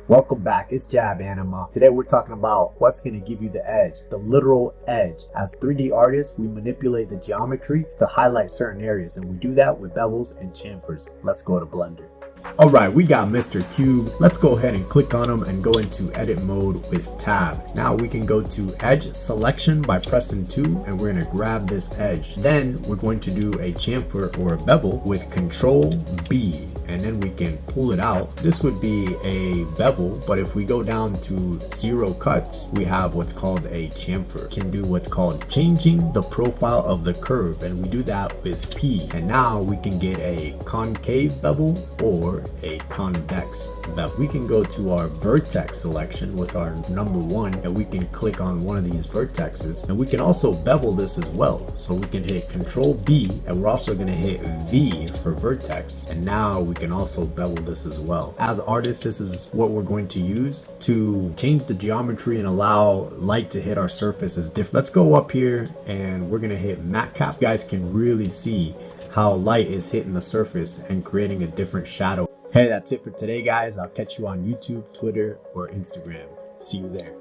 Welcome back, it's Jab Anima. Today we're talking about what's going to give you the edge, the literal edge. As 3D artists, we manipulate the geometry to highlight certain areas, and we do that with bevels and chamfers. Let's go to Blender. Alright, we got Mr. Cube. Let's go ahead and click on him and go into edit mode with tab. Now we can go to edge selection by pressing 2, and we're going to grab this edge. Then we're going to do a chamfer or a bevel with Control B, and then we can pull it out. This would be a bevel, but if we go down to 0 cuts, we have what's called a chamfer. Can do what's called changing the profile of the curve, and we do that with P. And now we can get a concave bevel or a convex bevel. We can go to our vertex selection with our number 1, and we can click on one of these vertexes, and we can also bevel this as well. So we can hit Control B, and we're also going to hit V for vertex, and now we can also bevel this as well. As artists, this is what we're going to use to change the geometry and allow light to hit our surfaces different. Let's go up here and we're going to hit matte cap. You guys can really see how light is hitting the surface and creating a different shadow. Hey, that's it for today, guys. I'll catch you on YouTube, Twitter, or Instagram. See you there.